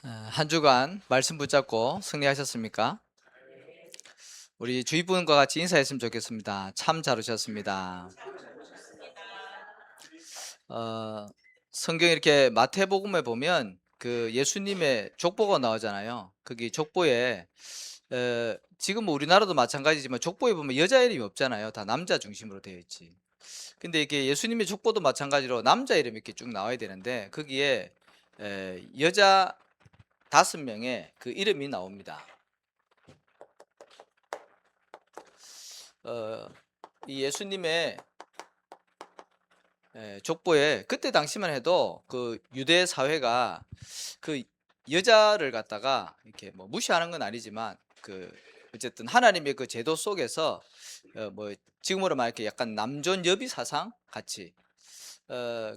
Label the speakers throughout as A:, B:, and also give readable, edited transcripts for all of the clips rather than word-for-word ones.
A: 한 주간 말씀 붙잡고 승리하셨습니까? 우리 주위분과 같이 인사했으면 좋겠습니다. 참 잘 오셨습니다. 어, 성경 이렇게 마태복음에 보면 그 예수님의 족보가 나오잖아요. 거기 족보에 지금 뭐 우리나라도 마찬가지지만 족보에 보면 여자 이름이 없잖아요. 다 남자 중심으로 되어 있지. 근데 이게 예수님의 족보도 마찬가지로 남자 이름이 이렇게 쭉 나와야 되는데 거기에 여자 5명의 그 이름이 나옵니다. 어, 이 예수님의 족보에 그때 당시만 해도 그 유대 사회가 그 여자를 갖다가 이렇게 뭐 무시하는 건 아니지만 그 어쨌든 하나님의 그 제도 속에서 뭐 지금으로 말해 약간 남존 여비 사상 같이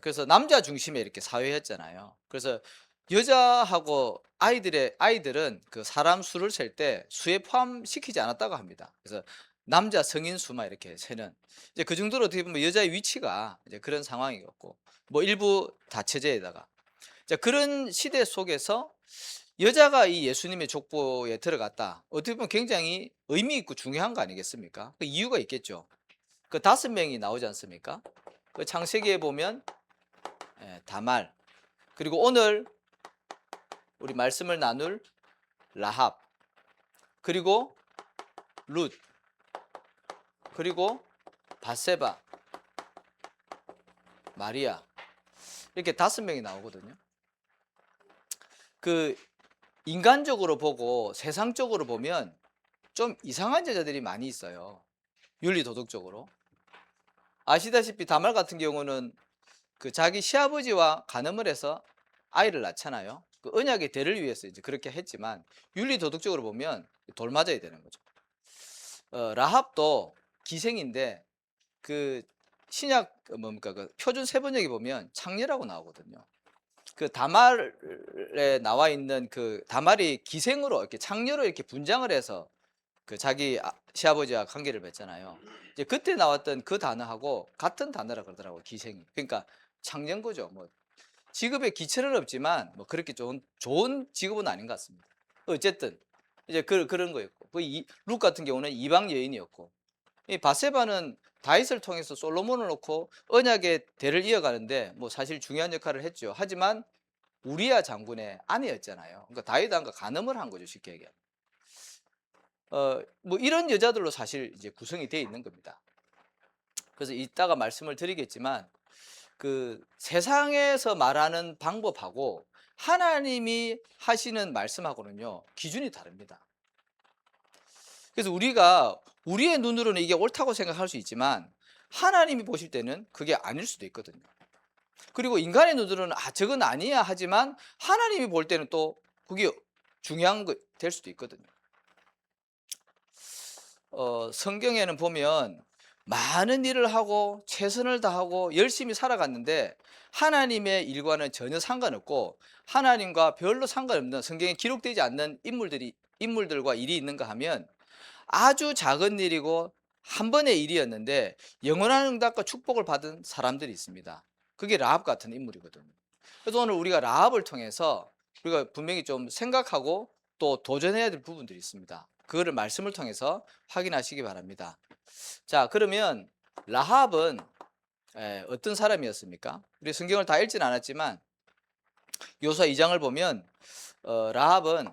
A: 그래서 남자 중심의 이렇게 사회였잖아요. 그래서 여자하고 아이들은 그 사람 수를 셀 때 수에 포함시키지 않았다고 합니다. 그래서 남자 성인 수만 이렇게 세는 이제 그 정도로 어떻게 보면 여자의 위치가 이제 그런 상황이었고 뭐 일부 다처제에다가 자 그런 시대 속에서 여자가 이 예수님의 족보에 들어갔다. 어떻게 보면 굉장히 의미 있고 중요한 거 아니겠습니까? 그 이유가 있겠죠. 그 5명이 나오지 않습니까? 그 창세기에 보면 다말 그리고 오늘 우리 말씀을 나눌 라합 그리고 룻 그리고 바세바 마리아 이렇게 5명이 나오거든요. 그 인간적으로 보고 세상적으로 보면 좀 이상한 여자들이 많이 있어요. 윤리 도덕적으로. 아시다시피 다말 같은 경우는 그 자기 시아버지와 간음을 해서 아이를 낳잖아요. 그 언약의 대를 위해서 이제 그렇게 했지만 윤리 도덕적으로 보면 돌 맞아야 되는 거죠. 라합도 기생인데 그 신약 뭡니까 그 표준 세번역에 보면 창녀라고 나오거든요. 그 다말에 나와 있는 그 다말이 기생으로 이렇게 창녀로 이렇게 분장을 해서 그 자기 시아버지와 관계를 맺잖아요. 이제 그때 나왔던 그 단어하고 같은 단어라 그러더라고요. 기생이. 그러니까 창녀거죠. 뭐 직업에 기천은 없지만 뭐 그렇게 좋은 직업은 아닌 것 같습니다. 어쨌든 이제 그런 거였고 룩 같은 경우는 이방 여인이었고 이 바세바는 다윗을 통해서 솔로몬을 놓고 언약의 대를 이어가는데 뭐 사실 중요한 역할을 했죠. 하지만 우리야 장군의 아내였잖아요. 그러니까 다윗과 간음을 한 거죠. 쉽게 얘기하면. 뭐 이런 여자들로 사실 이제 구성이 되어 있는 겁니다. 그래서 이따가 말씀을 드리겠지만 그 세상에서 말하는 방법하고 하나님이 하시는 말씀하고는요 기준이 다릅니다. 그래서 우리가 우리의 눈으로는 이게 옳다고 생각할 수 있지만 하나님이 보실 때는 그게 아닐 수도 있거든요. 그리고 인간의 눈으로는 저건 아니야 하지만 하나님이 볼 때는 또 그게 중요한 거 될 수도 있거든요. 성경에는 보면 많은 일을 하고 최선을 다하고 열심히 살아갔는데 하나님의 일과는 전혀 상관없고 하나님과 별로 상관없는 성경에 기록되지 않는 인물들과 일이 있는가 하면 아주 작은 일이고 한 번의 일이었는데 영원한 응답과 축복을 받은 사람들이 있습니다. 그게 라합 같은 인물이거든요. 그래서 오늘 우리가 라합을 통해서 우리가 분명히 좀 생각하고 또 도전해야 될 부분들이 있습니다. 그거를 말씀을 통해서 확인하시기 바랍니다. 자, 그러면 라합은 어떤 사람이었습니까? 우리 성경을 다 읽진 않았지만 요수아 2장을 보면 라합은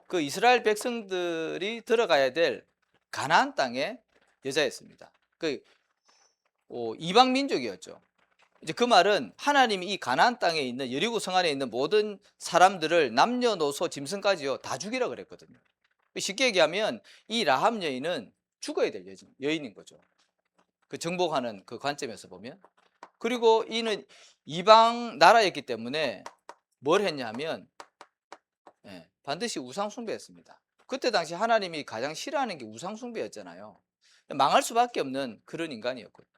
A: 그 이스라엘 백성들이 들어가야 될 가나안 땅의 여자였습니다. 그 이방 민족이었죠. 이제 그 말은 하나님이 이 가나안 땅에 있는 여리고 성 안에 있는 모든 사람들을 남녀노소 짐승까지요 다 죽이라 그랬거든요. 쉽게 얘기하면 이 라합 여인은 죽어야 될 여인인 거죠. 그 정복하는 그 관점에서 보면. 그리고 이는 이방 나라였기 때문에 뭘 했냐면 반드시 우상 숭배했습니다. 그때 당시 하나님이 가장 싫어하는 게 우상 숭배였잖아요. 망할 수밖에 없는 그런 인간이었거든요.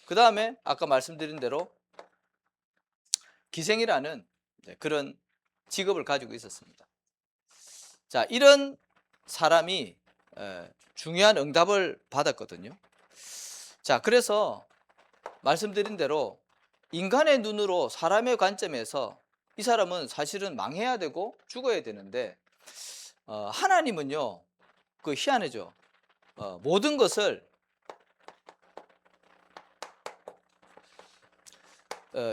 A: 그 다음에 아까 말씀드린 대로 기생이라는 그런 직업을 가지고 있었습니다. 자, 이런 사람이 중요한 응답을 받았거든요. 자, 그래서 말씀드린 대로 인간의 눈으로 사람의 관점에서 이 사람은 사실은 망해야 되고 죽어야 되는데 하나님은요, 그 희한하죠. 모든 것을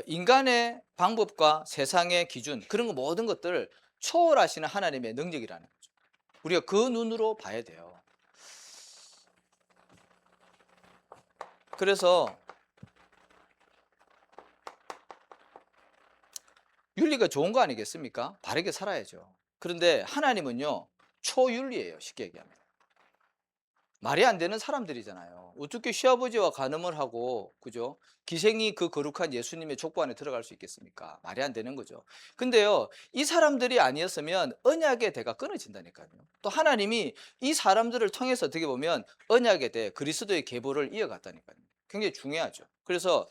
A: 인간의 방법과 세상의 기준, 그런 거 모든 것들을 초월하시는 하나님의 능력이라는 거죠. 우리가 그 눈으로 봐야 돼요. 그래서 윤리가 좋은 거 아니겠습니까? 바르게 살아야죠. 그런데 하나님은요, 초윤리예요. 쉽게 얘기하면. 말이 안 되는 사람들이잖아요. 어떻게 시아버지와 간음을 하고, 그죠? 기생이 그 거룩한 예수님의 족보 안에 들어갈 수 있겠습니까? 말이 안 되는 거죠. 근데요, 이 사람들이 아니었으면 언약의 대가 끊어진다니까요. 또 하나님이 이 사람들을 통해서 어떻게 보면 언약의 대, 그리스도의 계보를 이어갔다니까요. 굉장히 중요하죠. 그래서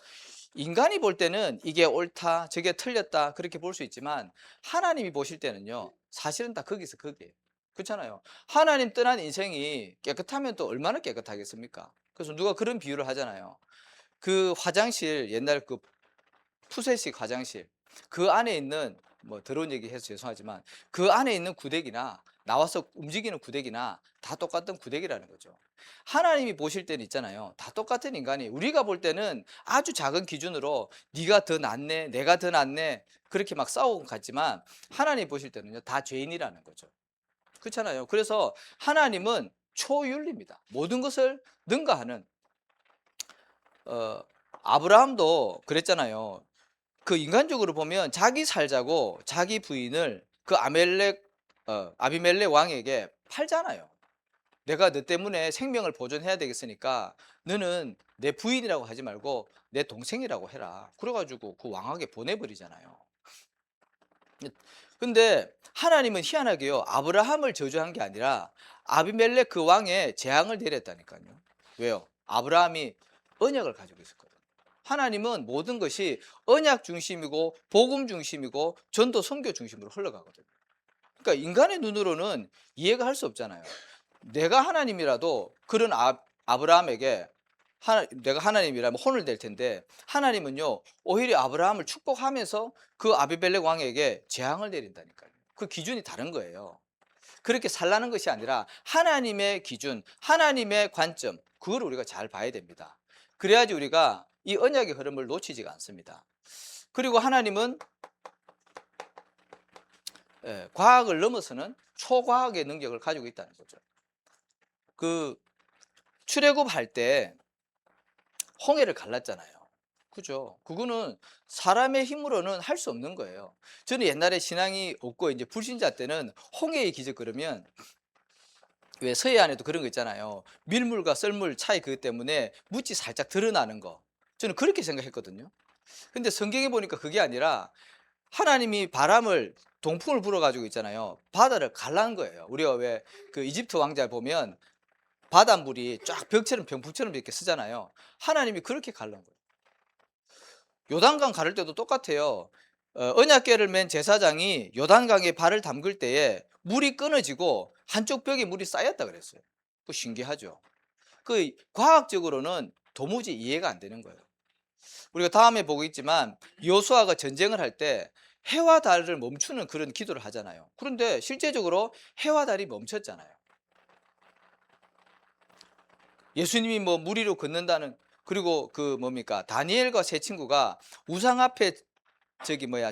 A: 인간이 볼 때는 이게 옳다, 저게 틀렸다, 그렇게 볼 수 있지만 하나님이 보실 때는요, 사실은 다 거기서 거기에요. 그렇잖아요. 하나님 떠난 인생이 깨끗하면 또 얼마나 깨끗하겠습니까? 그래서 누가 그런 비유를 하잖아요. 그 화장실, 옛날 그 푸세식 화장실, 그 안에 있는, 뭐 더러운 얘기 해서 죄송하지만 그 안에 있는 구데기나 나와서 움직이는 구데기나 다 똑같은 구데기라는 거죠. 하나님이 보실 때는 있잖아요, 다 똑같은 인간이, 우리가 볼 때는 아주 작은 기준으로 네가 더 낫네, 내가 더 낫네, 그렇게 막 싸우고 같지만 하나님 보실 때는요, 다 죄인이라는 거죠. 그렇잖아요. 그래서 하나님은 초윤리입니다. 모든 것을 능가하는. 어, 아브라함도 그랬잖아요. 그 인간적으로 보면 자기 살자고 자기 부인을 그 아비멜렉 왕에게 팔잖아요. 내가 너 때문에 생명을 보존해야 되겠으니까 너는 내 부인이라고 하지 말고 내 동생이라고 해라. 그래가지고 그 왕에게 보내버리잖아요. 근데 하나님은 희한하게요, 아브라함을 저주한 게 아니라 아비멜렉 그 왕에 재앙을 내렸다니까요. 왜요? 아브라함이 언약을 가지고 있었거든요. 하나님은 모든 것이 언약 중심이고 복음 중심이고 전도 선교 중심으로 흘러가거든요. 그러니까 인간의 눈으로는 이해가 할 수 없잖아요. 내가 하나님이라도 그런 아브라함에게 내가 하나님이라면 혼을 낼 텐데, 하나님은요, 오히려 아브라함을 축복하면서 그 아비멜렉 왕에게 재앙을 내린다니까요. 그 기준이 다른 거예요. 그렇게 살라는 것이 아니라 하나님의 기준, 하나님의 관점, 그걸 우리가 잘 봐야 됩니다. 그래야지 우리가 이 언약의 흐름을 놓치지가 않습니다. 그리고 하나님은 과학을 넘어서는 초과학의 능력을 가지고 있다는 거죠. 그 출애굽할 때 홍해를 갈랐잖아요. 그죠? 그거는 사람의 힘으로는 할 수 없는 거예요. 저는 옛날에 신앙이 없고 이제 불신자 때는 홍해의 기적 그러면, 왜 서해안에도 그런 거 있잖아요. 밀물과 썰물 차이 그것 때문에 묻이 살짝 드러나는 거. 저는 그렇게 생각했거든요. 근데 성경에 보니까 그게 아니라 하나님이 바람을, 동풍을 불어가지고 있잖아요. 바다를 갈란 거예요. 우리가 왜 그 이집트 왕자 보면 바닷물이 쫙 벽처럼 병풍처럼 이렇게 쓰잖아요. 하나님이 그렇게 갈란 거예요. 요단강 가를 때도 똑같아요. 언약궤를 맨 제사장이 요단강에 발을 담글 때에 물이 끊어지고 한쪽 벽에 물이 쌓였다 그랬어요. 그 신기하죠. 그 과학적으로는 도무지 이해가 안 되는 거예요. 우리가 다음에 보겠지만 여호수아가 전쟁을 할 때 해와 달을 멈추는 그런 기도를 하잖아요. 그런데 실제적으로 해와 달이 멈췄잖아요. 예수님이 뭐 물 위로 걷는다는, 그리고 그 뭡니까, 다니엘과 세 친구가 우상 앞에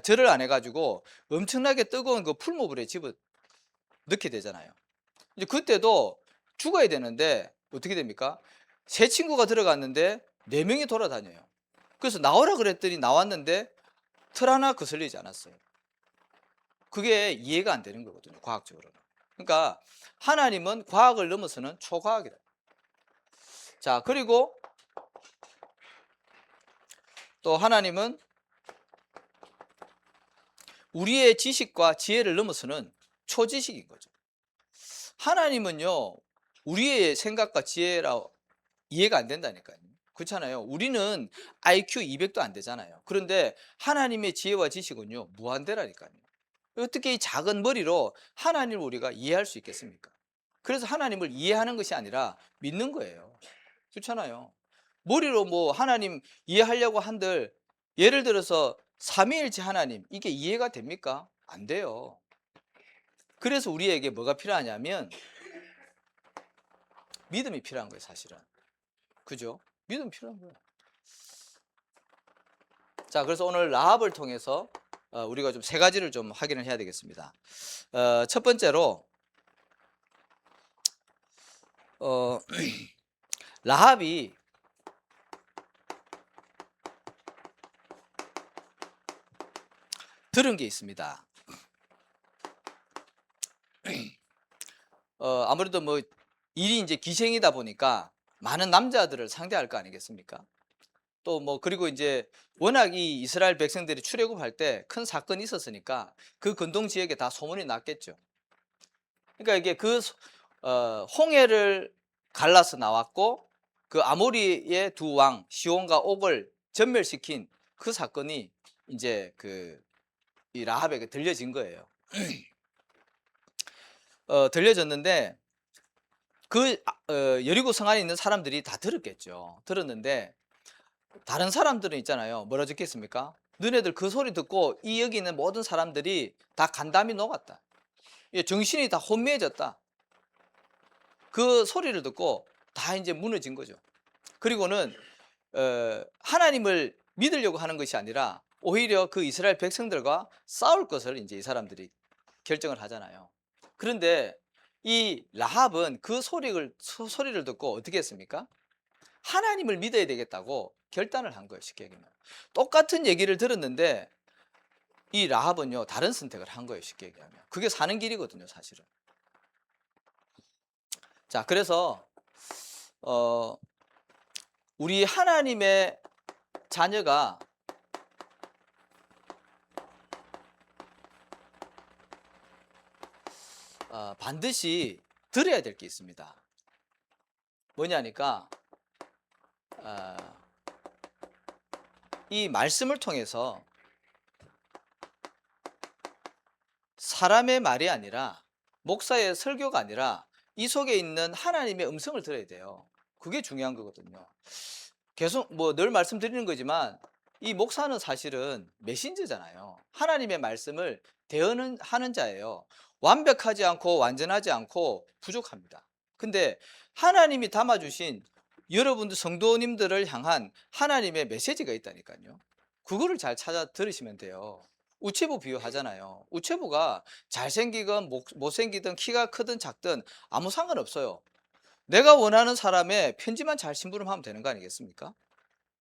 A: 절을 안 해가지고 엄청나게 뜨거운 그 풀무불에 집어 넣게 되잖아요. 이제 그때도 죽어야 되는데 어떻게 됩니까? 세 친구가 들어갔는데 네 명이 돌아다녀요. 그래서 나오라 그랬더니 나왔는데 틀 하나 거슬리지 않았어요. 그게 이해가 안 되는 거거든요, 과학적으로는. 그러니까 하나님은 과학을 넘어서는 초과학이다. 자, 그리고 또 하나님은 우리의 지식과 지혜를 넘어서는 초지식인 거죠. 하나님은요, 우리의 생각과 지혜라 이해가 안 된다니까요. 그렇잖아요. 우리는 IQ 200도 안 되잖아요. 그런데 하나님의 지혜와 지식은요, 무한대라니까요. 어떻게 이 작은 머리로 하나님을 우리가 이해할 수 있겠습니까? 그래서 하나님을 이해하는 것이 아니라 믿는 거예요. 그렇잖아요. 머리로 뭐 하나님 이해하려고 한들, 예를 들어서 삼위일체 하나님, 이게 이해가 됩니까? 안 돼요. 그래서 우리에게 뭐가 필요하냐면 믿음이 필요한 거예요, 사실은. 그죠? 믿음이 필요한 거예요. 자, 그래서 오늘 라합을 통해서 우리가 좀 세 가지를 좀 확인을 해야 되겠습니다. 첫 번째로 라합이 들은 게 있습니다. 아무래도 뭐 일이 이제 기생이다 보니까 많은 남자들을 상대할 거 아니겠습니까? 또 뭐 그리고 이제 워낙 이 이스라엘 백성들이 출애굽할 때 큰 사건이 있었으니까 그 근동 지역에 다 소문이 났겠죠. 그러니까 이게 홍해를 갈라서 나왔고 그 아모리의 두 왕 시온과 옥을 전멸시킨 그 사건이 이제 이 라합에게 들려진 거예요. 들려졌는데 여리고 성 안에 있는 사람들이 다 들었겠죠. 들었는데 다른 사람들은 있잖아요. 뭐라 적혔습니까? 너네들 그 소리 듣고 이 여기 있는 모든 사람들이 다 간담이 녹았다. 정신이 다 혼미해졌다. 그 소리를 듣고 다 이제 무너진 거죠. 그리고는 하나님을 믿으려고 하는 것이 아니라 오히려 그 이스라엘 백성들과 싸울 것을 이제 이 사람들이 결정을 하잖아요. 그런데 이 라합은 그 소리를 듣고 어떻게 했습니까? 하나님을 믿어야 되겠다고 결단을 한 거예요. 쉽게 얘기하면. 똑같은 얘기를 들었는데 이 라합은요 다른 선택을 한 거예요. 쉽게 얘기하면. 그게 사는 길이거든요, 사실은. 자, 그래서 우리 하나님의 자녀가 반드시 들어야 될 게 있습니다. 뭐냐니까 이 말씀을 통해서 사람의 말이 아니라 목사의 설교가 아니라 이 속에 있는 하나님의 음성을 들어야 돼요. 그게 중요한 거거든요. 계속 뭐 늘 말씀드리는 거지만 이 목사는 사실은 메신저잖아요. 하나님의 말씀을 하는 자예요. 완벽하지 않고 완전하지 않고 부족합니다. 근데 하나님이 담아주신 여러분들 성도님들을 향한 하나님의 메시지가 있다니까요. 그거를 잘 찾아 들으시면 돼요. 우체부 비유하잖아요. 우체부가 잘생기건 못생기든 키가 크든 작든 아무 상관없어요. 내가 원하는 사람의 편지만 잘 심부름하면 되는 거 아니겠습니까?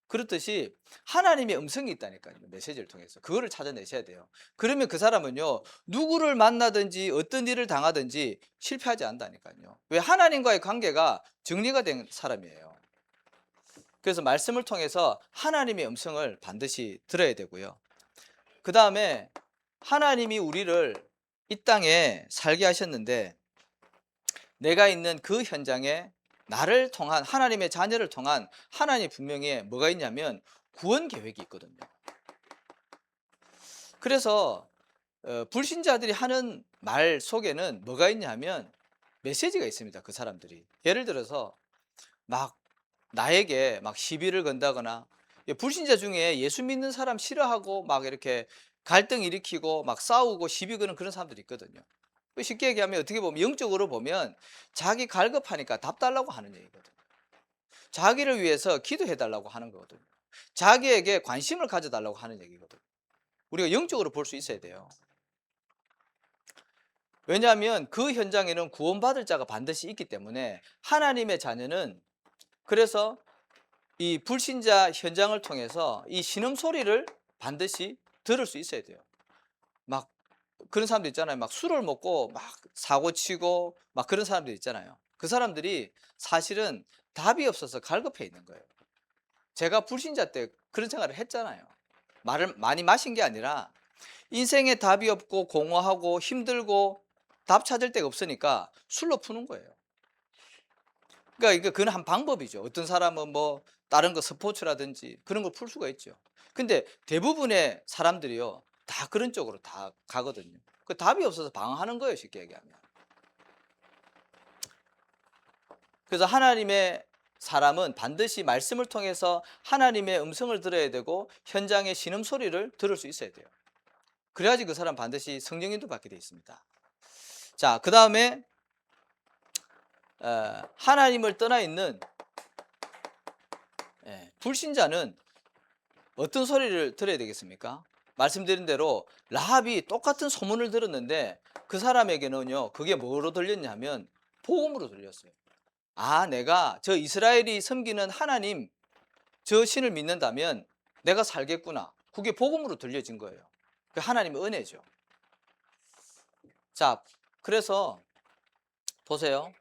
A: 그렇듯이 하나님의 음성이 있다니까요. 메시지를 통해서. 그거를 찾아내셔야 돼요. 그러면 그 사람은요. 누구를 만나든지 어떤 일을 당하든지 실패하지 않는다니까요. 왜? 하나님과의 관계가 정리가 된 사람이에요. 그래서 말씀을 통해서 하나님의 음성을 반드시 들어야 되고요. 그 다음에 하나님이 우리를 이 땅에 살게 하셨는데 내가 있는 그 현장에 나를 통한 하나님의 자녀를 통한 하나님 분명히 뭐가 있냐면 구원 계획이 있거든요. 그래서 불신자들이 하는 말 속에는 뭐가 있냐면 메시지가 있습니다. 그 사람들이 예를 들어서 막 나에게 막 시비를 건다거나 불신자 중에 예수 믿는 사람 싫어하고 막 이렇게 갈등 일으키고 막 싸우고 시비 거는 그런 사람들이 있거든요. 쉽게 얘기하면 어떻게 보면 영적으로 보면 자기 갈급하니까 답 달라고 하는 얘기거든요. 자기를 위해서 기도해 달라고 하는 거거든요. 자기에게 관심을 가져 달라고 하는 얘기거든요. 우리가 영적으로 볼 수 있어야 돼요. 왜냐하면 그 현장에는 구원받을 자가 반드시 있기 때문에 하나님의 자녀는 그래서 이 불신자 현장을 통해서 이 신음소리를 반드시 들을 수 있어야 돼요. 막 그런 사람들 있잖아요. 막 술을 먹고 막 사고치고 막 그런 사람들 있잖아요. 그 사람들이 사실은 답이 없어서 갈급해 있는 거예요. 제가 불신자 때 그런 생활을 했잖아요. 말을 많이 마신 게 아니라 인생에 답이 없고 공허하고 힘들고 답 찾을 데가 없으니까 술로 푸는 거예요. 그러니까 그건 한 방법이죠. 어떤 사람은 뭐 다른 거 스포츠라든지 그런 걸 풀 수가 있죠. 근데 대부분의 사람들이요. 다 그런 쪽으로 다 가거든요. 그 답이 없어서 방황하는 거예요, 쉽게 얘기하면. 그래서 하나님의 사람은 반드시 말씀을 통해서 하나님의 음성을 들어야 되고 현장의 신음소리를 들을 수 있어야 돼요. 그래야지 그 사람 반드시 성령인도 받게 되어 있습니다. 자, 그 다음에 하나님을 떠나 있는 불신자는 어떤 소리를 들어야 되겠습니까? 말씀드린 대로 라합이 똑같은 소문을 들었는데 그 사람에게는요, 그게 뭐로 들렸냐면 복음으로 들렸어요. 아, 내가 저 이스라엘이 섬기는 하나님, 저 신을 믿는다면 내가 살겠구나. 그게 복음으로 들려진 거예요. 그 하나님의 은혜죠. 자, 그래서 보세요.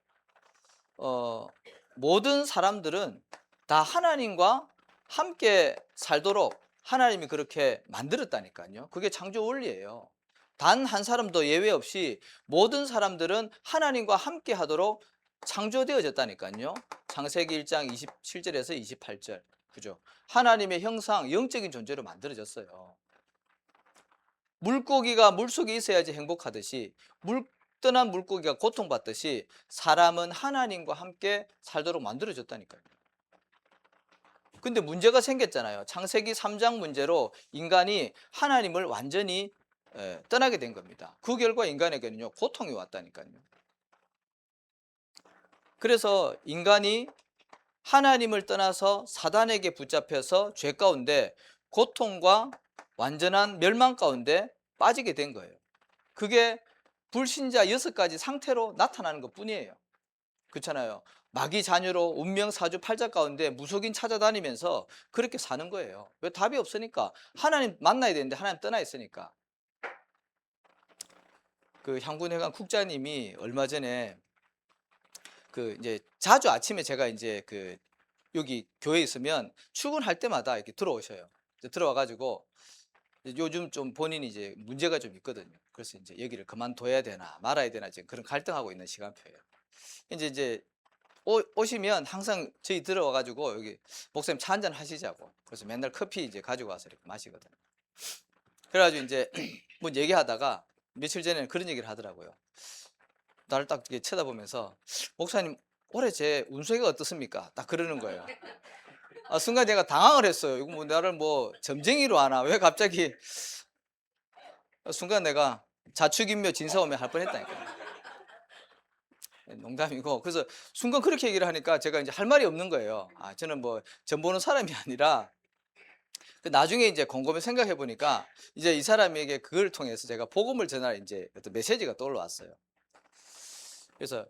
A: 모든 사람들은 다 하나님과 함께 살도록 하나님이 그렇게 만들었다니까요. 그게 창조 원리예요. 단 한 사람도 예외 없이 모든 사람들은 하나님과 함께 하도록 창조되어졌다니까요. 창세기 1장 27절에서 28절. 그죠? 하나님의 형상, 영적인 존재로 만들어졌어요. 물고기가 물속에 있어야지 행복하듯이, 떠난 물고기가 고통받듯이 사람은 하나님과 함께 살도록 만들어졌다니까요. 근데 문제가 생겼잖아요. 창세기 3장 문제로 인간이 하나님을 완전히 떠나게 된 겁니다. 그 결과 인간에게는요, 고통이 왔다니까요. 그래서 인간이 하나님을 떠나서 사단에게 붙잡혀서 죄 가운데 고통과 완전한 멸망 가운데 빠지게 된 거예요. 그게 불신자 6가지 상태로 나타나는 것 뿐이에요. 그렇잖아요. 마귀 자녀로 운명 사주 팔자 가운데 무속인 찾아다니면서 그렇게 사는 거예요. 왜? 답이 없으니까. 하나님 만나야 되는데 하나님 떠나 있으니까. 그 향군회관 국장님이 얼마 전에 그 이제 자주 아침에 제가 이제 그 여기 교회에 있으면 출근할 때마다 이렇게 들어오셔요. 들어와 가지고 요즘 좀 본인이 이제 문제가 좀 있거든요. 그래서 이제 여기를 그만둬야 되나 말아야 되나 지금 그런 갈등하고 있는 시간표예요. 이제 오시면 항상 저희 들어와 가지고 여기 목사님 차 한잔 하시자고. 그래서 맨날 커피 이제 가지고 와서 이렇게 마시거든요. 그래 가지고 이제 뭐 얘기하다가 며칠 전에는 그런 얘기를 하더라고요. 나를 딱 이렇게 쳐다보면서 목사님 올해 제 운세가 어떻습니까? 딱 그러는 거예요. 아, 순간 내가 당황을 했어요. 이거 뭐 나를 뭐 점쟁이로 하나? 왜 갑자기? 순간 내가 자축인묘 진사오며 할 뻔했다니까. 농담이고. 그래서 순간 그렇게 얘기를 하니까 제가 이제 할 말이 없는 거예요. 아, 저는 뭐 점 보는 사람이 아니라. 나중에 이제 곰곰이 생각해 보니까 이제 이 사람에게 그걸 통해서 제가 복음을 전할 이제 어떤 메시지가 떠올라왔어요. 그래서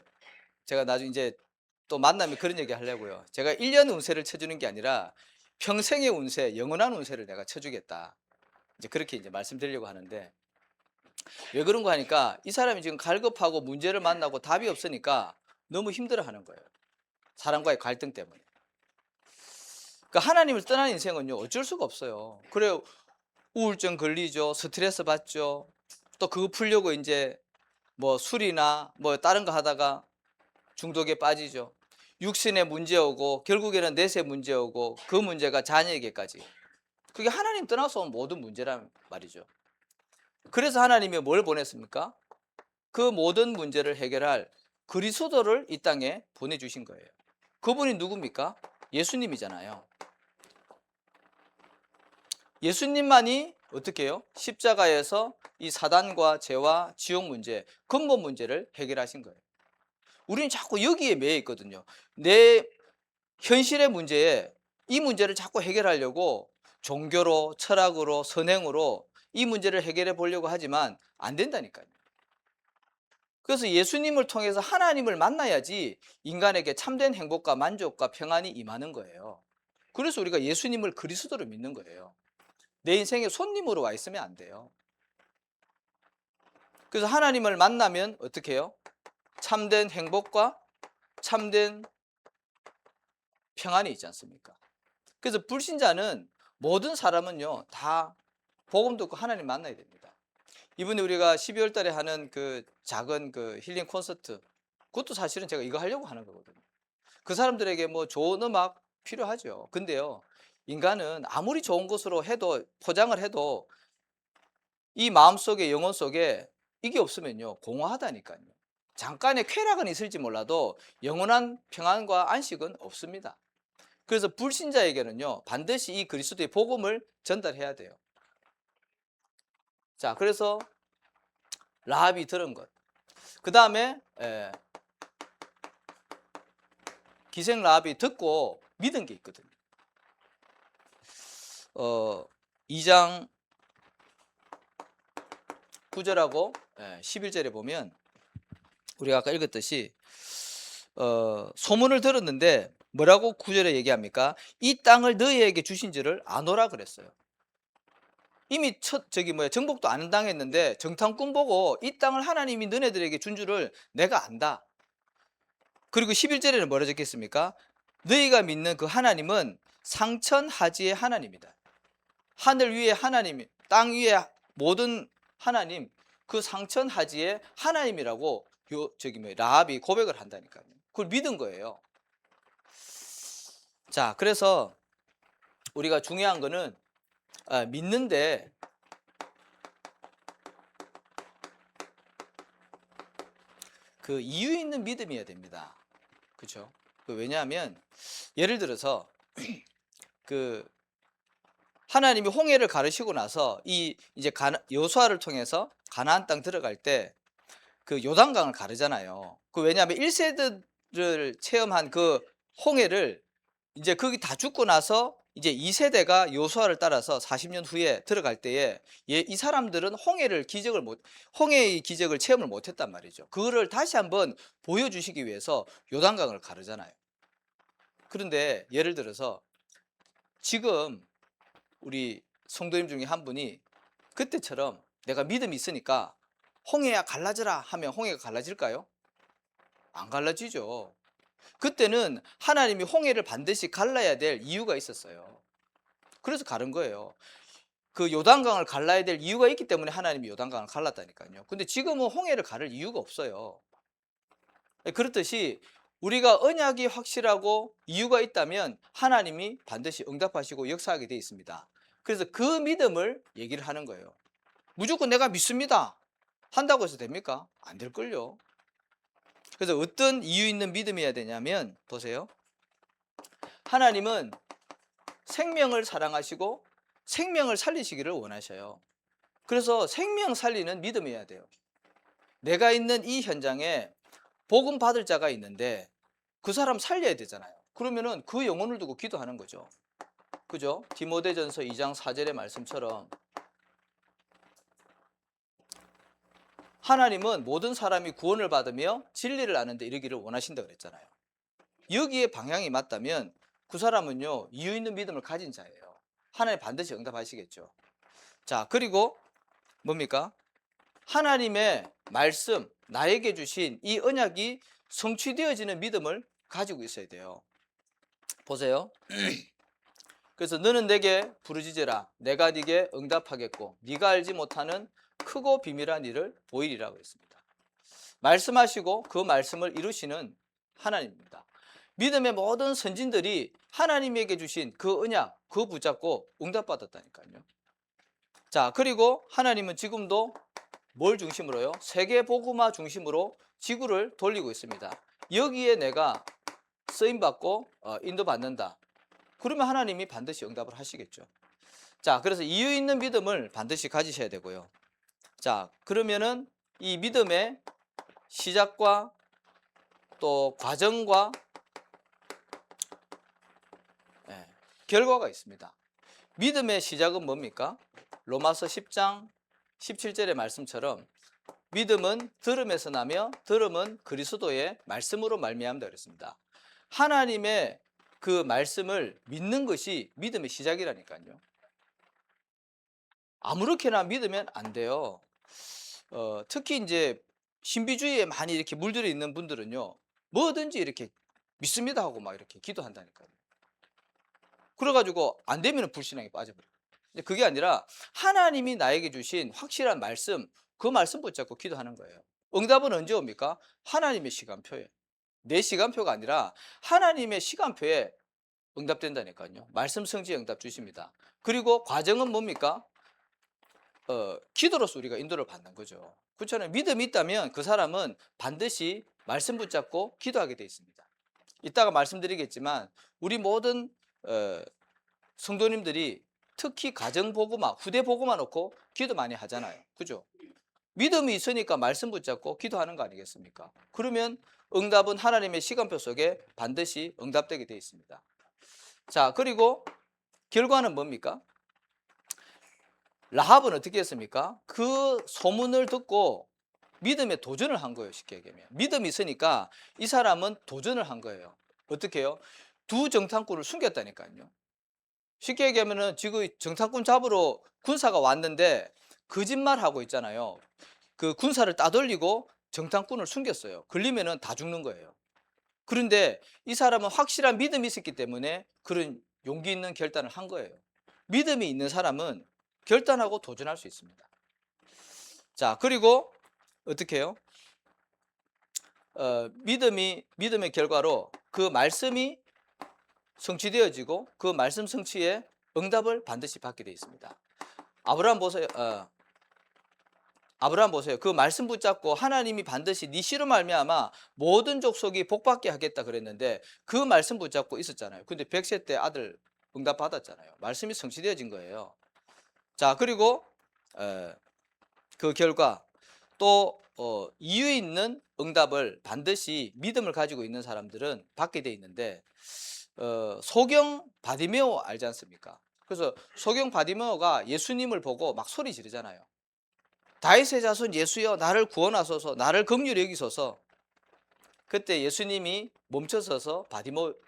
A: 제가 나중에 이제 또 만나면 그런 얘기 하려고요. 제가 1년 운세를 쳐주는 게 아니라 평생의 운세, 영원한 운세를 내가 쳐주겠다. 이제 그렇게 이제 말씀드리려고 하는데, 왜 그런 거 하니까 이 사람이 지금 갈급하고 문제를 만나고 답이 없으니까 너무 힘들어하는 거예요. 사람과의 갈등 때문에. 그러니까 하나님을 떠난 인생은요, 어쩔 수가 없어요. 그래요. 우울증 걸리죠. 스트레스 받죠. 또 그거 풀려고 이제 뭐 술이나 뭐 다른 거 하다가 중독에 빠지죠. 육신에 문제 오고 결국에는 넷에 문제 오고 그 문제가 자녀에게까지. 그게 하나님 떠나서 온 모든 문제란 말이죠. 그래서 하나님이 뭘 보냈습니까? 그 모든 문제를 해결할 그리스도를 이 땅에 보내주신 거예요. 그분이 누굽니까? 예수님이잖아요. 예수님만이 어떻게 해요? 십자가에서 이 사단과 죄와 지옥 문제, 근본 문제를 해결하신 거예요. 우리는 자꾸 여기에 매여 있거든요. 내 현실의 문제에 이 문제를 자꾸 해결하려고 종교로, 철학으로, 선행으로 이 문제를 해결해 보려고 하지만 안 된다니까요. 그래서 예수님을 통해서 하나님을 만나야지 인간에게 참된 행복과 만족과 평안이 임하는 거예요. 그래서 우리가 예수님을 그리스도로 믿는 거예요. 내 인생에 손님으로 와 있으면 안 돼요. 그래서 하나님을 만나면 어떻게 해요? 참된 행복과 참된 평안이 있지 않습니까? 그래서 불신자는 모든 사람은요, 다 복음 듣고 하나님 만나야 됩니다. 이번에 우리가 12월 달에 하는 그 작은 그 힐링 콘서트, 그것도 사실은 제가 이거 하려고 하는 거거든요. 그 사람들에게 뭐 좋은 음악 필요하죠. 근데요, 인간은 아무리 좋은 것으로 해도, 포장을 해도 이 마음속에, 영혼 속에 이게 없으면요, 공허하다니까요. 잠깐의 쾌락은 있을지 몰라도 영원한 평안과 안식은 없습니다. 그래서 불신자에게는요, 반드시 이 그리스도의 복음을 전달해야 돼요. 자, 그래서 라합이 들은 것. 그 다음에 기생 라합이 듣고 믿은 게 있거든요. 2장 9절하고 11절에 보면 우리가 아까 읽었듯이 소문을 들었는데 뭐라고 9절에 얘기합니까? 이 땅을 너희에게 주신 줄을 아노라 그랬어요. 이미 정복도 안 당했는데 정탐꾼 보고 이 땅을 하나님이 너네들에게 준 줄을 내가 안다. 그리고 11절에는 뭐라 적혔습니까? 너희가 믿는 그 하나님은 상천하지의 하나님이다. 하늘 위에 하나님, 땅 위에 모든 하나님, 그 상천하지의 하나님이라고 라합이 고백을 한다니까요. 그걸 믿은 거예요. 자, 그래서 우리가 중요한 거는 믿는데 그 이유 있는 믿음이어야 됩니다. 그렇죠? 왜냐하면 예를 들어서 그 하나님이 홍해를 가르시고 나서 이제 여호수아를 통해서 가나안 땅 들어갈 때 그 요단강을 가르잖아요. 왜냐하면 1세대를 체험한 그 홍해를 이제 거기 다 죽고 나서 이제 2세대가 여호수아를 따라서 40년 후에 들어갈 때에 이 사람들은 홍해의 기적을 체험을 못했단 말이죠. 그거를 다시 한번 보여주시기 위해서 요단강을 가르잖아요. 그런데 예를 들어서 지금 우리 성도님 중에 한 분이 그때처럼 내가 믿음이 있으니까 홍해야 갈라져라 하면 홍해가 갈라질까요? 안 갈라지죠. 그때는 하나님이 홍해를 반드시 갈라야 될 이유가 있었어요. 그래서 가른 거예요. 그 요단강을 갈라야 될 이유가 있기 때문에 하나님이 요단강을 갈랐다니까요. 근데 지금은 홍해를 가를 이유가 없어요. 그렇듯이 우리가 언약이 확실하고 이유가 있다면 하나님이 반드시 응답하시고 역사하게 되어 있습니다. 그래서 그 믿음을 얘기를 하는 거예요. 무조건 내가 믿습니다 한다고 해서 됩니까? 안 될걸요. 그래서 어떤 이유 있는 믿음이어야 되냐면 보세요. 하나님은 생명을 사랑하시고 생명을 살리시기를 원하셔요. 그래서 생명 살리는 믿음이어야 돼요. 내가 있는 이 현장에 복음 받을 자가 있는데 그 사람 살려야 되잖아요. 그러면은 그 영혼을 두고 기도하는 거죠. 그죠? 디모데전서 2장 4절의 말씀처럼 하나님은 모든 사람이 구원을 받으며 진리를 아는 데 이르기를 원하신다 그랬잖아요. 여기에 방향이 맞다면 그 사람은요, 이유 있는 믿음을 가진 자예요. 하나님 반드시 응답하시겠죠. 자, 그리고 뭡니까? 하나님의 말씀, 나에게 주신 이 언약이 성취되어지는 믿음을 가지고 있어야 돼요. 보세요. 그래서 너는 내게 부르짖으라. 내가 네게 응답하겠고 네가 알지 못하는 크고 비밀한 일을 보이리라고 했습니다. 말씀하시고 그 말씀을 이루시는 하나님입니다. 믿음의 모든 선진들이 하나님에게 주신 그 언약, 그거 붙잡고 응답받았다니까요. 자, 그리고 하나님은 지금도 뭘 중심으로요? 세계복음화 중심으로 지구를 돌리고 있습니다. 여기에 내가 쓰임받고 인도받는다. 그러면 하나님이 반드시 응답을 하시겠죠. 자, 그래서 이유 있는 믿음을 반드시 가지셔야 되고요. 자, 그러면은 이 믿음의 시작과 또 과정과 결과가 있습니다. 믿음의 시작은 뭡니까? 로마서 10장 17절의 말씀처럼 믿음은 들음에서 나며 들음은 그리스도의 말씀으로 말미암다 그랬습니다. 하나님의 그 말씀을 믿는 것이 믿음의 시작이라니까요. 아무렇게나 믿으면 안 돼요. 특히 이제 신비주의에 많이 이렇게 물들어 있는 분들은요, 뭐든지 이렇게 믿습니다 하고 막 이렇게 기도한다니까요. 그래가지고 안 되면 불신앙에 빠져버려요. 근데 그게 아니라 하나님이 나에게 주신 확실한 말씀, 그 말씀 붙잡고 기도하는 거예요. 응답은 언제 옵니까? 하나님의 시간표에. 내 시간표가 아니라 하나님의 시간표에 응답된다니까요. 말씀 성취 응답 주십니다. 그리고 과정은 뭡니까? 기도로서 우리가 인도를 받는 거죠. 그렇잖아요. 믿음이 있다면 그 사람은 반드시 말씀 붙잡고 기도하게 돼 있습니다. 이따가 말씀드리겠지만 우리 모든 성도님들이 특히 가정보고만, 후대보고만 놓고 기도 많이 하잖아요. 그죠? 믿음이 있으니까 말씀 붙잡고 기도하는 거 아니겠습니까? 그러면 응답은 하나님의 시간표 속에 반드시 응답되게 되어 있습니다. 자, 그리고 결과는 뭡니까? 라합은 어떻게 했습니까? 그 소문을 듣고 믿음에 도전을 한 거예요. 쉽게 얘기하면 믿음이 있으니까 이 사람은 도전을 한 거예요. 어떻게 해요? 두 정탐꾼을 숨겼다니까요. 쉽게 얘기하면은 지금 정탐꾼 잡으러 군사가 왔는데 거짓말하고 있잖아요. 그 군사를 따돌리고 정탐꾼을 숨겼어요. 걸리면은 다 죽는 거예요. 그런데 이 사람은 확실한 믿음이 있었기 때문에 그런 용기 있는 결단을 한 거예요. 믿음이 있는 사람은 결단하고 도전할 수 있습니다. 자, 그리고 어떻게 해요? 믿음의 결과로 그 말씀이 성취되어지고 그 말씀 성취에 응답을 반드시 받게 되어 있습니다. 아브라함 보세요. 아브라함 보세요. 그 말씀 붙잡고 하나님이 반드시 네 씨로 말미암아 모든 족속이 복받게 하겠다 그랬는데 그 말씀 붙잡고 있었잖아요. 근데 100세 때 아들 응답 받았잖아요. 말씀이 성취되어진 거예요. 자, 그리고 그 결과 또 이유 있는 응답을 반드시 믿음을 가지고 있는 사람들은 받게 돼 있는데 소경 바디메오 알지 않습니까? 그래서 소경 바디메오가 예수님을 보고 막 소리 지르잖아요. 다윗의 자손 예수여 나를 구원하소서, 나를 긍휼히 여기소서. 그때 예수님이 멈춰서서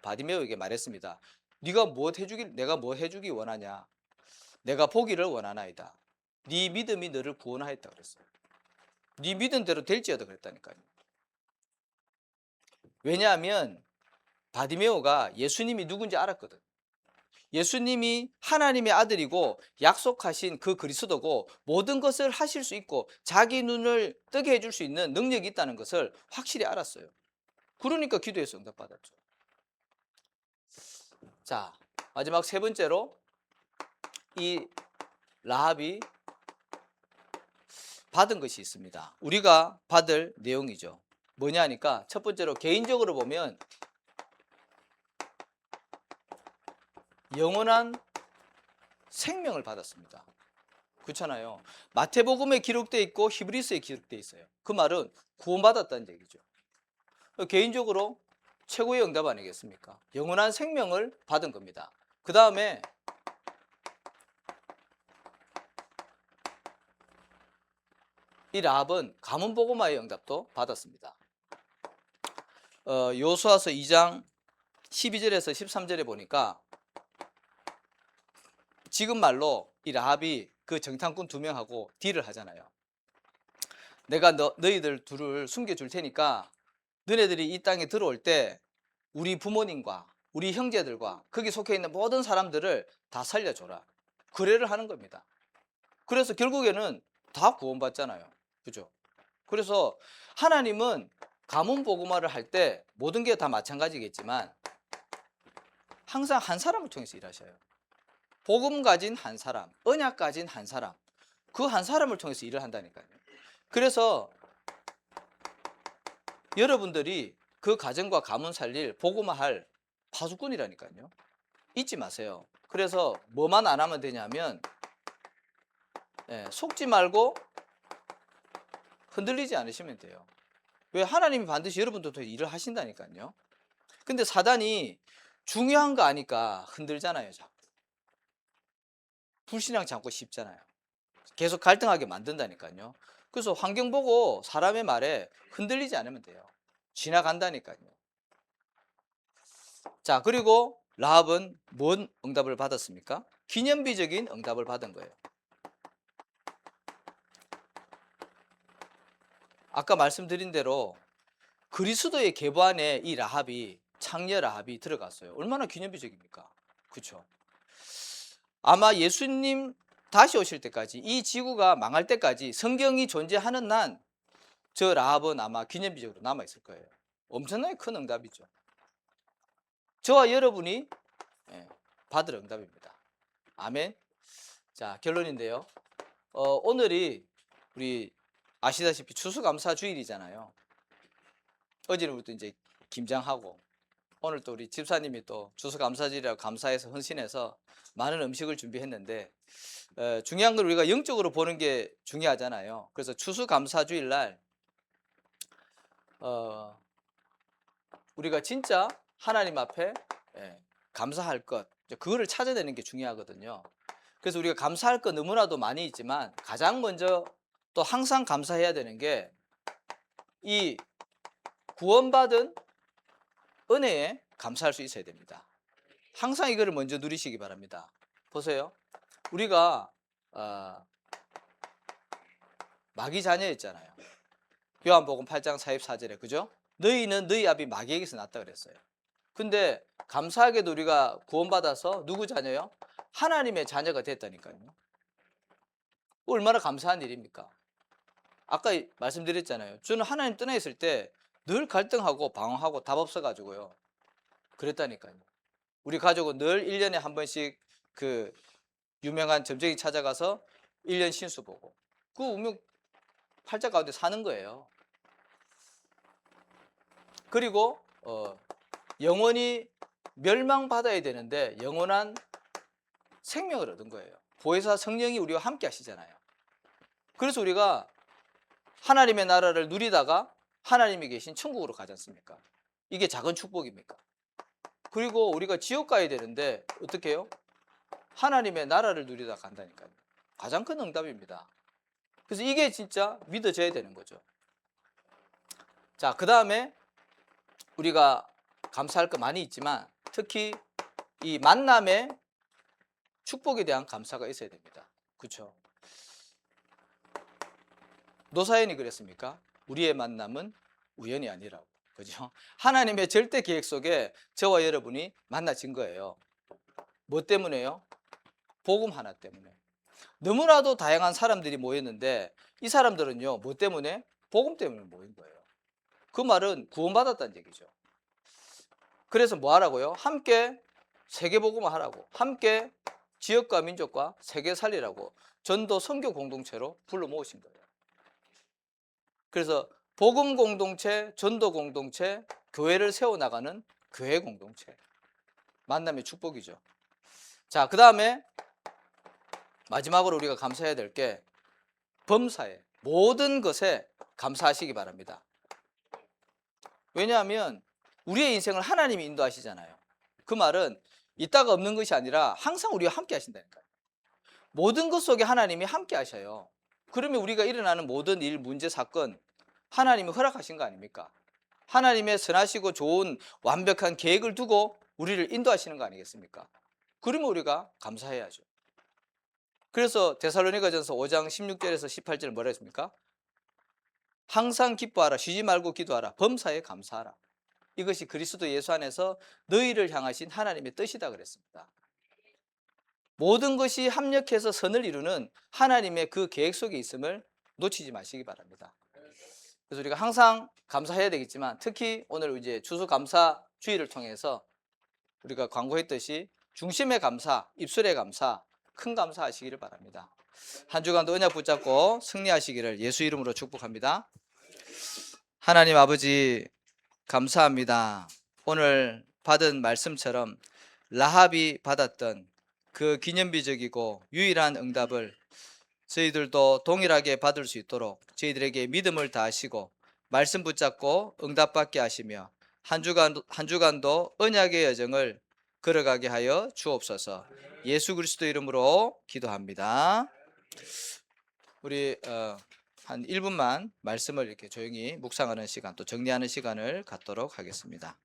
A: 바디메오에게 말했습니다. 네가 무엇 해주길, 내가 뭐 해주기 원하냐? 내가 보기를 원하나이다. 네 믿음이 너를 구원하였다 그랬어요. 네 믿음대로 될지어다 그랬다니까요. 왜냐하면 바디메오가 예수님이 누군지 알았거든. 예수님이 하나님의 아들이고 약속하신 그 그리스도고 모든 것을 하실 수 있고 자기 눈을 뜨게 해줄 수 있는 능력이 있다는 것을 확실히 알았어요. 그러니까 기도해서 응답받았죠. 자, 마지막 세 번째로 이 라합이 받은 것이 있습니다. 우리가 받을 내용이죠. 뭐냐 하니까 첫 번째로 개인적으로 보면 영원한 생명을 받았습니다. 그렇잖아요. 마태복음에 기록되어 있고 히브리서에 기록되어 있어요. 그 말은 구원받았다는 얘기죠. 개인적으로 최고의 응답 아니겠습니까? 영원한 생명을 받은 겁니다. 그 다음에 이 라합은 가문보고마의 응답도 받았습니다. 여호수아서 2장 12절에서 13절에 보니까 지금 말로 이 라합이 그 정탐꾼 2명하고 딜을 하잖아요. 내가 너희들 둘을 숨겨줄 테니까 너네들이 이 땅에 들어올 때 우리 부모님과 우리 형제들과 거기 속해 있는 모든 사람들을 다 살려줘라. 그래를 하는 겁니다. 그래서 결국에는 다 구원받잖아요. 그죠? 그래서 하나님은 가문보고마를 할 때 모든 게 다 마찬가지겠지만 항상 한 사람을 통해서 일하셔요. 복음 가진 한 사람, 언약 가진 한 사람, 그 한 사람을 통해서 일을 한다니까요. 그래서 여러분들이 그 가정과 가문 살릴 복음화할 파수꾼이라니까요. 잊지 마세요. 그래서 뭐만 안 하면 되냐면 속지 말고 흔들리지 않으시면 돼요. 왜? 하나님이 반드시 여러분들 통해 일을 하신다니까요. 근데 사단이 중요한 거 아니까 흔들잖아요. 자꾸. 불신앙 잡고 싶잖아요. 계속 갈등하게 만든다니까요. 그래서 환경 보고 사람의 말에 흔들리지 않으면 돼요. 지나간다니까요. 자, 그리고 라합은 뭔 응답을 받았습니까? 기념비적인 응답을 받은 거예요. 아까 말씀드린 대로 그리스도의 계보 안에 이 라합이, 창녀 라합이 들어갔어요. 얼마나 기념비적입니까? 그렇죠? 아마 예수님 다시 오실 때까지, 이 지구가 망할 때까지 성경이 존재하는 한 저 라합은 아마 기념비적으로 남아있을 거예요. 엄청나게 큰 응답이죠. 저와 여러분이 받을 응답입니다. 아멘. 자, 결론인데요. 오늘이 우리 아시다시피 추수감사 주일이잖아요. 어제부터 이제 김장하고 오늘 또 우리 집사님이 또 추수감사절이라고 감사해서 헌신해서 많은 음식을 준비했는데 중요한 건 우리가 영적으로 보는 게 중요하잖아요. 그래서 추수감사주일 날 우리가 진짜 하나님 앞에 감사할 것, 그거를 찾아내는 게 중요하거든요. 그래서 우리가 감사할 것 너무나도 많이 있지만 가장 먼저 또 항상 감사해야 되는 게 이 구원받은 은혜에 감사할 수 있어야 됩니다. 항상 이거를 먼저 누리시기 바랍니다. 보세요. 우리가 마귀 자녀였잖아요. 요한복음 8장 44절에 그죠? 너희는 너희 아비 마귀에게서 났다 그랬어요. 근데 감사하게도 우리가 구원받아서 누구 자녀요? 하나님의 자녀가 됐다니까요. 얼마나 감사한 일입니까? 아까 말씀드렸잖아요. 저는 하나님 떠나 있을 때 늘 갈등하고 방황하고 답 없어가지고요. 그랬다니까요. 우리 가족은 늘 1년에 한 번씩 그 유명한 점쟁이 찾아가서 1년 신수 보고 그 운명 팔자 가운데 사는 거예요. 그리고 영원히 멸망받아야 되는데 영원한 생명을 얻은 거예요. 보혜사 성령이 우리와 함께 하시잖아요. 그래서 우리가 하나님의 나라를 누리다가 하나님이 계신 천국으로 가지 않습니까? 이게 작은 축복입니까? 그리고 우리가 지옥 가야 되는데 어떻게 해요? 하나님의 나라를 누리다 간다니까요. 가장 큰 응답입니다. 그래서 이게 진짜 믿어져야 되는 거죠. 자, 그 다음에 우리가 감사할 거 많이 있지만 특히 이 만남의 축복에 대한 감사가 있어야 됩니다. 그렇죠? 노사연이 그랬습니까? 우리의 만남은 우연이 아니라고. 그죠? 하나님의 절대 계획 속에 저와 여러분이 만나진 거예요. 뭐 때문에요? 복음 하나 때문에. 너무나도 다양한 사람들이 모였는데 이 사람들은요, 뭐 때문에? 복음 때문에 모인 거예요. 그 말은 구원받았다는 얘기죠. 그래서 뭐 하라고요? 함께 세계복음을 하라고, 함께 지역과 민족과 세계 살리라고 전도 선교 공동체로 불러 모으신 거예요. 그래서 복음 공동체, 전도 공동체, 교회를 세워나가는 교회 공동체, 만남의 축복이죠. 자, 그 다음에 마지막으로 우리가 감사해야 될 게 범사에, 모든 것에 감사하시기 바랍니다. 왜냐하면 우리의 인생을 하나님이 인도하시잖아요. 그 말은 있다가 없는 것이 아니라 항상 우리와 함께 하신다니까요. 모든 것 속에 하나님이 함께 하셔요. 그러면 우리가 일어나는 모든 일, 문제, 사건 하나님이 허락하신 거 아닙니까? 하나님의 선하시고 좋은 완벽한 계획을 두고 우리를 인도하시는 거 아니겠습니까? 그러면 우리가 감사해야죠. 그래서 데살로니가전서 5장 16절에서 18절 뭐라 했습니까? 항상 기뻐하라, 쉬지 말고 기도하라, 범사에 감사하라. 이것이 그리스도 예수 안에서 너희를 향하신 하나님의 뜻이다 그랬습니다. 모든 것이 합력해서 선을 이루는 하나님의 그 계획 속에 있음을 놓치지 마시기 바랍니다. 그래서 우리가 항상 감사해야 되겠지만 특히 오늘 이제 추수감사 주일을 통해서 우리가 광고했듯이 중심의 감사, 입술의 감사, 큰 감사하시기를 바랍니다. 한 주간도 언약 붙잡고 승리하시기를 예수 이름으로 축복합니다. 하나님 아버지 감사합니다. 오늘 받은 말씀처럼 라합이 받았던 그 기념비적이고 유일한 응답을 저희들도 동일하게 받을 수 있도록 저희들에게 믿음을 다하시고 말씀 붙잡고 응답받게 하시며 한 주간도 언약의 여정을 걸어가게 하여 주옵소서. 예수 그리스도 이름으로 기도합니다. 우리 한 1분만 말씀을 이렇게 조용히 묵상하는 시간, 또 정리하는 시간을 갖도록 하겠습니다.